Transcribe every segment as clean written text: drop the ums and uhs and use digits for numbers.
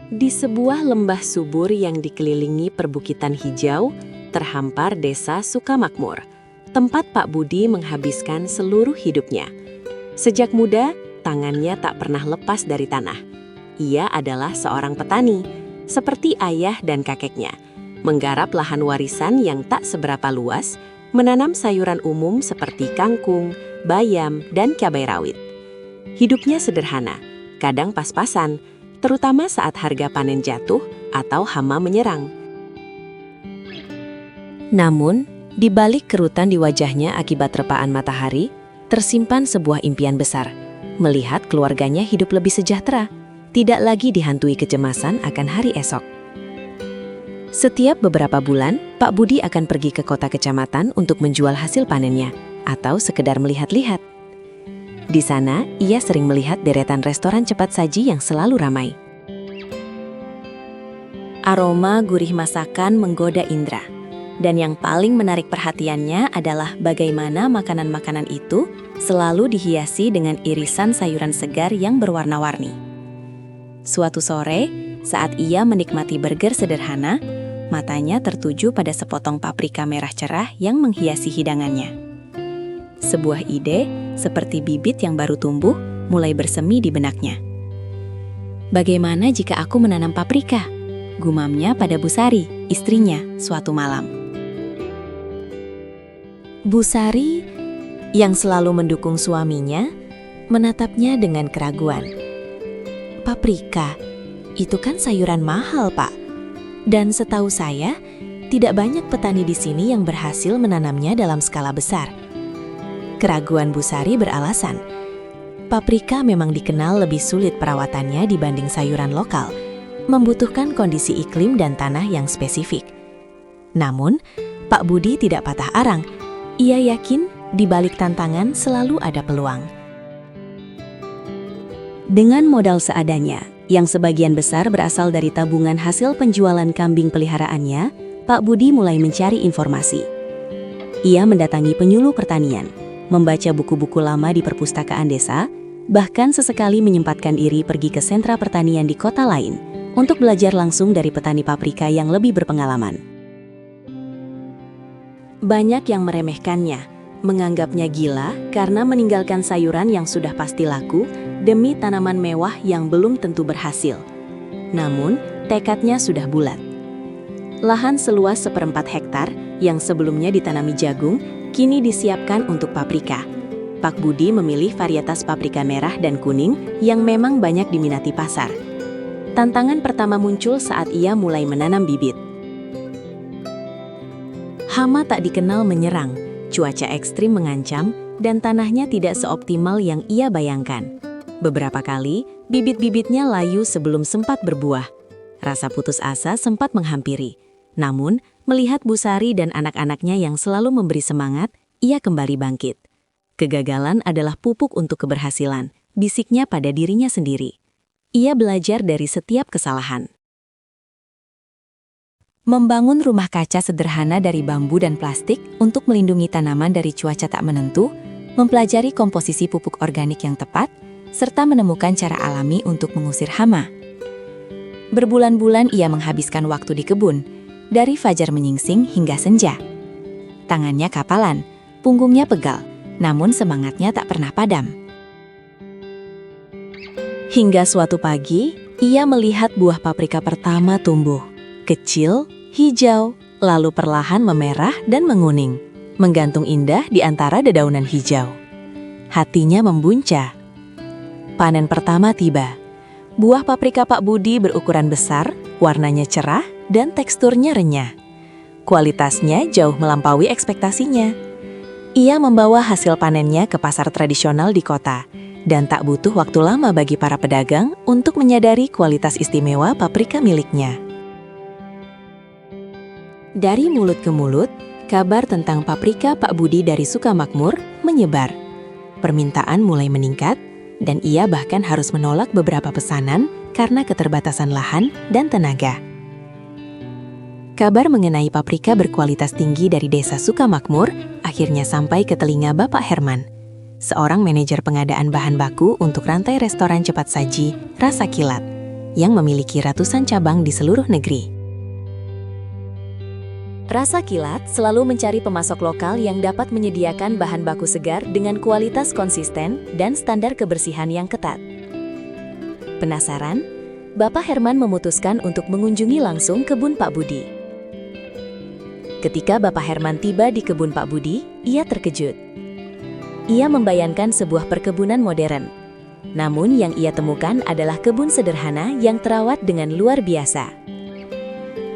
Di sebuah lembah subur yang dikelilingi perbukitan hijau, terhampar desa Sukamakmur, tempat Pak Budi menghabiskan seluruh hidupnya. Sejak muda, tangannya tak pernah lepas dari tanah. Ia adalah seorang petani, seperti ayah dan kakeknya, menggarap lahan warisan yang tak seberapa luas, menanam sayuran umum seperti kangkung, bayam, dan cabai rawit. Hidupnya sederhana, kadang pas-pasan, terutama saat harga panen jatuh atau hama menyerang. Namun, di balik kerutan di wajahnya akibat terpaan matahari, tersimpan sebuah impian besar, melihat keluarganya hidup lebih sejahtera, tidak lagi dihantui kecemasan akan hari esok. Setiap beberapa bulan, Pak Budi akan pergi ke kota kecamatan untuk menjual hasil panennya, atau sekedar melihat-lihat. Di sana, ia sering melihat deretan restoran cepat saji yang selalu ramai. Aroma gurih masakan menggoda indera, dan yang paling menarik perhatiannya adalah bagaimana makanan-makanan itu selalu dihiasi dengan irisan sayuran segar yang berwarna-warni. Suatu sore, saat ia menikmati burger sederhana, matanya tertuju pada sepotong paprika merah cerah yang menghiasi hidangannya. Sebuah ide, seperti bibit yang baru tumbuh, mulai bersemi di benaknya. Bagaimana jika aku menanam paprika? Gumamnya pada Bu Sari, istrinya, suatu malam. Bu Sari, yang selalu mendukung suaminya, menatapnya dengan keraguan. Paprika, itu kan sayuran mahal, Pak. Dan setahu saya, tidak banyak petani di sini yang berhasil menanamnya dalam skala besar. Keraguan Bu Sari beralasan, paprika memang dikenal lebih sulit perawatannya dibanding sayuran lokal, membutuhkan kondisi iklim dan tanah yang spesifik. Namun, Pak Budi tidak patah arang. Ia yakin di balik tantangan selalu ada peluang. Dengan modal seadanya, yang sebagian besar berasal dari tabungan hasil penjualan kambing peliharaannya, Pak Budi mulai mencari informasi. Ia mendatangi penyuluh pertanian, membaca buku-buku lama di perpustakaan desa, bahkan sesekali menyempatkan diri pergi ke sentra pertanian di kota lain untuk belajar langsung dari petani paprika yang lebih berpengalaman. Banyak yang meremehkannya, menganggapnya gila karena meninggalkan sayuran yang sudah pasti laku demi tanaman mewah yang belum tentu berhasil. Namun, tekadnya sudah bulat. Lahan seluas 1/4 hektar yang sebelumnya ditanami jagung, kini disiapkan untuk paprika. Pak Budi memilih varietas paprika merah dan kuning yang memang banyak diminati pasar. Tantangan pertama muncul saat ia mulai menanam bibit. Hama tak dikenal menyerang, cuaca ekstrim mengancam, dan tanahnya tidak seoptimal yang ia bayangkan. Beberapa kali, bibit-bibitnya layu sebelum sempat berbuah. Rasa putus asa sempat menghampiri. Namun, melihat Bu Sari dan anak-anaknya yang selalu memberi semangat, ia kembali bangkit. Kegagalan adalah pupuk untuk keberhasilan, bisiknya pada dirinya sendiri. Ia belajar dari setiap kesalahan. Membangun rumah kaca sederhana dari bambu dan plastik untuk melindungi tanaman dari cuaca tak menentu, mempelajari komposisi pupuk organik yang tepat, serta menemukan cara alami untuk mengusir hama. Berbulan-bulan ia menghabiskan waktu di kebun, dari fajar menyingsing hingga senja. Tangannya kapalan, punggungnya pegal, namun semangatnya tak pernah padam. Hingga suatu pagi, ia melihat buah paprika pertama tumbuh. Kecil, hijau, lalu perlahan memerah dan menguning, menggantung indah di antara dedaunan hijau. Hatinya membuncah. Panen pertama tiba. Buah paprika Pak Budi berukuran besar, warnanya cerah, dan teksturnya renyah. Kualitasnya jauh melampaui ekspektasinya. Ia membawa hasil panennya ke pasar tradisional di kota, dan tak butuh waktu lama bagi para pedagang untuk menyadari kualitas istimewa paprika miliknya. Dari mulut ke mulut, kabar tentang paprika Pak Budi dari Sukamakmur menyebar. Permintaan mulai meningkat, dan ia bahkan harus menolak beberapa pesanan karena keterbatasan lahan dan tenaga. Kabar mengenai paprika berkualitas tinggi dari desa Sukamakmur akhirnya sampai ke telinga Bapak Herman, seorang manajer pengadaan bahan baku untuk rantai restoran cepat saji Rasa Kilat. yang memiliki ratusan cabang di seluruh negeri. Rasa Kilat selalu mencari pemasok lokal yang dapat menyediakan bahan baku segar dengan kualitas konsisten dan standar kebersihan yang ketat. Penasaran? Bapak Herman memutuskan untuk mengunjungi langsung kebun Pak Budi. Ketika Bapak Herman tiba di kebun Pak Budi, ia terkejut. Ia membayangkan sebuah perkebunan modern. Namun yang ia temukan adalah kebun sederhana yang terawat dengan luar biasa.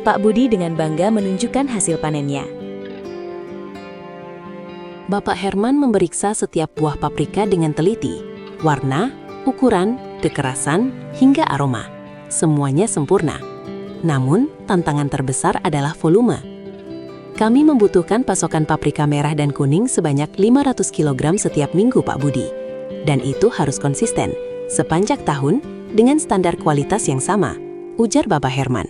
Pak Budi dengan bangga menunjukkan hasil panennya. Bapak Herman memeriksa setiap buah paprika dengan teliti. Warna, ukuran, kekerasan, hingga aroma. Semuanya sempurna. Namun, tantangan terbesar adalah volume. Kami membutuhkan pasokan paprika merah dan kuning sebanyak 500 kg setiap minggu, Pak Budi. Dan itu harus konsisten, sepanjang tahun, dengan standar kualitas yang sama, ujar Bapak Herman.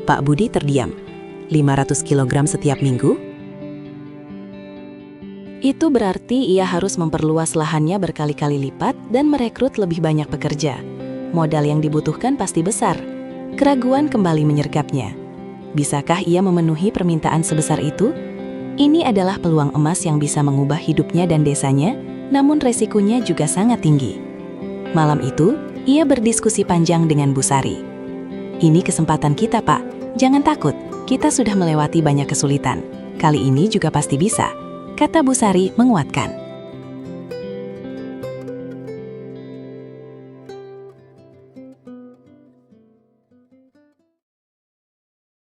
Pak Budi terdiam. 500 kg setiap minggu? Itu berarti ia harus memperluas lahannya berkali-kali lipat dan merekrut lebih banyak pekerja. Modal yang dibutuhkan pasti besar. Keraguan kembali menyergapnya. Bisakah ia memenuhi permintaan sebesar itu? Ini adalah peluang emas yang bisa mengubah hidupnya dan desanya, namun resikonya juga sangat tinggi. Malam itu, ia berdiskusi panjang dengan Bu Sari. Ini kesempatan kita, Pak. Jangan takut, kita sudah melewati banyak kesulitan. Kali ini juga pasti bisa, kata Bu Sari menguatkan.